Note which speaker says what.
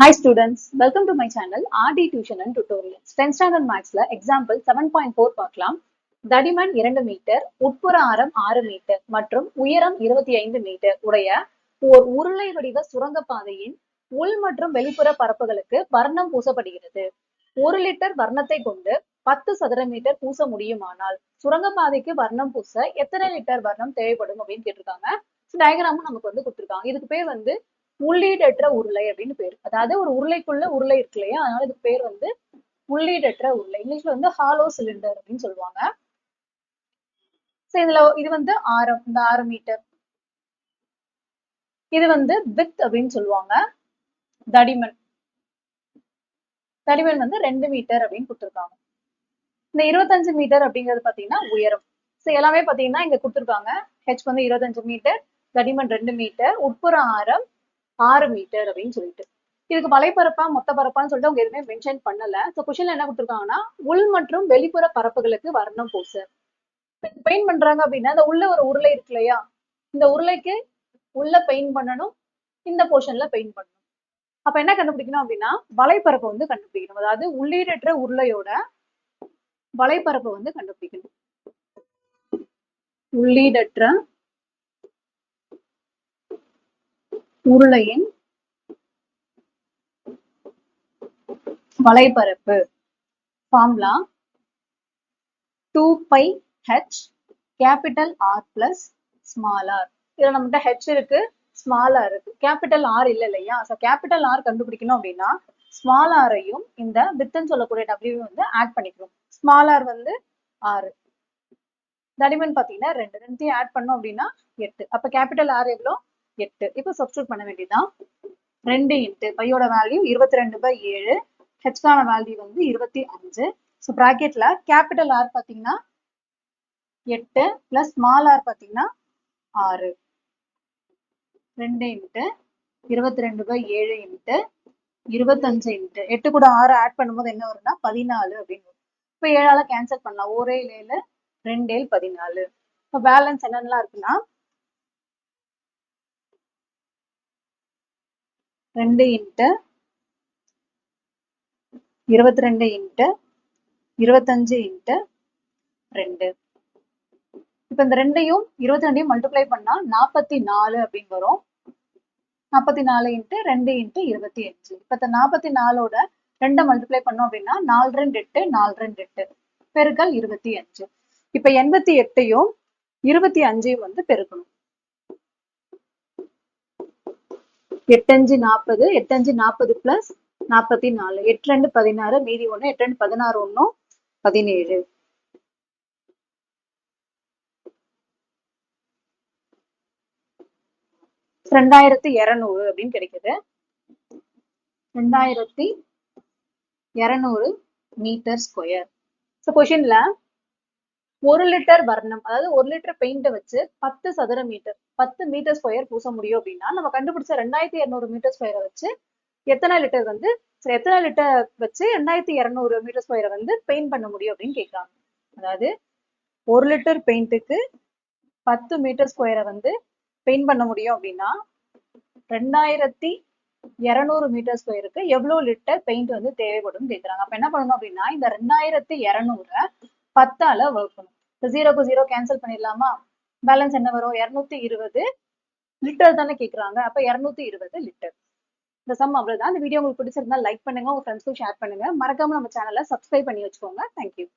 Speaker 1: Hi students, welcome to my channel RD Tuition and Tutorials. 10th standard maths ல example 7.4 பார்க்கலாம். தடிமன் 2 metre, உட்புற ஆரம் 6 மீட்டர் மற்றும் உயரம் 25 மீட்டர் உடைய ஓர் உருளை வடிவ சுரங்கப்பாதையின் உள் மற்றும் வெளிப்புற பரப்புகளுக்கு வர்ணம் பூசப்படுகிறது. 1 லிட்டர் வர்ணத்தை கொண்டு 10 சதுர மீட்டர் பூச முடியுமானால் சுரங்கப்பாதைக்கு வர்ணம் பூச எத்தனை லிட்டர் வர்ணம் தேவைப்படும் அப்படின்னு கேட்டிருக்காங்க. டயக்ராமும் நமக்கு கொடுத்திருக்காங்க. இதுக்கு பேர் உள்ளீடற்ற உருளை அப்படின்னு பேர். அதாவது ஒரு உருளைக்குள்ள உருளை இருக்கு இல்லையா, அதனால இதுக்கு பேர் உள்ளீடற்ற உருளை. இங்கிலீஷ்ல ஹாலோ சிலிண்டர் அப்படின்னு சொல்லுவாங்க. இதுல இது ஆரம், இந்த 6 மீட்டர். இது வித் அப்படின்னு சொல்லுவாங்க. தடிமன் 2 மீட்டர் அப்படின்னு கொடுத்துருக்காங்க. இந்த 25 மீட்டர் அப்படிங்கிறது பாத்தீங்கன்னா உயரம். எல்லாமே பாத்தீங்கன்னா இங்க கொடுத்துருக்காங்க. ஹெச் 25 மீட்டர், தடிமன் 2 மீட்டர், உட்புற ஆரம் 6 மீட்டர் அப்படின்னு சொல்லிட்டு. இதுக்கு வலைப்பரப்பா மொத்த பரப்பான்னு சொல்லிட்டு அவங்க எதுவுமே மென்ஷன் பண்ணல. கொஸ்டின்ல என்ன கொடுத்துருக்காங்கன்னா உள் மற்றும் வெளிப்புற பரப்புகளுக்கு வர்ணம் பூச. பெயிண்ட் பண்றாங்க அப்படின்னா இந்த உள்ள ஒரு உருளை இருக்கு இல்லையா, இந்த உருளைக்கு உள்ள பெயிண்ட் பண்ணணும், இந்த போர்ஷன்ல பெயிண்ட் பண்ணணும். அப்ப என்ன கண்டுபிடிக்கணும் அப்படின்னா வலைப்பரப்பு கண்டுபிடிக்கணும். அதாவது உள்ளீடற்ற உருளையோட வலைப்பரப்பு கண்டுபிடிக்கணும். உள்ளீடற்ற உருளையின் வலைப்பரப்பு formula 2πh capital R plus small R. இதுல நம்மகிட்ட ஹெச் இருக்கு, ஸ்மால் ஆர் இருக்கு, கேபிட்டல் ஆர் இல்ல இல்லையா. கேபிட்டல் ஆர் கண்டுபிடிக்கணும் அப்படின்னா ஸ்மால் ஆரையும் இந்த வித்துன்னு சொல்லக்கூடிய டபிள்யூ ஆட் பண்ணிக்கணும். ஸ்மால் ஆர் 6, தடிமன் பாத்தீங்கன்னா 2, ரெண்டையும் ஆட் பண்ணோம் அப்படின்னா 8. அப்ப கேபிட்டல் ஆர் எவ்வளோ 8. இப்போ சப்ஸ்டியூட் பண்ண வேண்டியதுதான். 2 இன்ட்டு பையோட வேல்யூ 22/7, ஹெச்கான வேல்யூ 25. ஸோ ப்ராக்கெட்ல கேபிட்டல் ஆர் பாத்தீங்கன்னா 8 பிளஸ் ஸ்மால் ஆர் பாத்தீங்கன்னா 6. 2 இன்ட்டு 22/7 இன்ட்டு 25 இன்ட்டு 8 கூட 6 ஆட் பண்ணும்போது என்ன வரும்னா 14 அப்படின்னு வரும். இப்போ 7ஆல கேன்சல் பண்ணலாம். 1 7 2 7 14. இப்போ பேலன்ஸ் என்னென்னலாம் இருக்குன்னா 2 இன்ட்டு 22 இன்ட்டு 25 இன்ட்டு 2. இப்ப இந்த 2ஐயும் 22ஐயும் மல்டிப்ளை பண்ணா 44 அப்படின்னு வரும். 44 இன்ட்டு 2 இன்ட்டு 25. இப்ப இந்த 44ஓட 2 மல்டிப்ளை பண்ணோம் அப்படின்னா 4 2 8, 4 2 8 பெருக்கல் 25. இப்ப 88ஐயும் 25ஐயும் பெருக்கணும். 8 5 40, 8 5 40 பிளஸ் 44, 8 2 16, மீதி 1, 8 2 16, 1 17. $2200 அப்படின்னு கிடைக்குது. 2200 மீட்டர் ஸ்கொயர். கொஸ்டின்ல 1 லிட்டர் வர்ணம், அதாவது 1 லிட்டர் பெயிண்ட வச்சு 10 சதுர மீட்டர் 10 மீட்டர் ஸ்கொயர் பூச முடியும் அப்படின்னா நம்ம கண்டுபிடிச்ச 2200 மீட்டர் ஸ்கொயரை வச்சு எத்தனை லிட்டர் எத்தனை லிட்டர் வச்சு 2200 மீட்டர் ஸ்கொயரை பெயிண்ட் பண்ண முடியும் அப்படின்னு கேட்கறாங்க. அதாவது 1 லிட்டர் பெயிண்ட்டுக்கு 10 மீட்டர் ஸ்கொயரை பெயிண்ட் பண்ண முடியும் அப்படின்னா 2200 மீட்டர் ஸ்கொயருக்கு எவ்வளவு லிட்டர் பெயிண்ட் தேவைப்படும் கேட்கறாங்க. அப்ப என்ன பண்ணணும் அப்படின்னா இந்த 2200 10ஆல வகுக்கணும். 0க்கு 0 கேன்சல் பண்ணிடலாமா? பேலன்ஸ் என்ன வரும்? 220 லிட்டர் தானே கேட்கறாங்க. அப்ப 220 லிட்டர். இந்த சம் அவ்வளவுதான். இந்த வீடியோ உங்களுக்கு பிடிச்சிருந்தா லைக் பண்ணுங்க, உங்க ஃப்ரெண்ட்ஸ்க்கும் ஷேர் பண்ணுங்க. மறக்காம நம்ம சேனலை சப்ஸ்கிரைப் பண்ணி வச்சுக்கோங்க. தேங்க்யூ.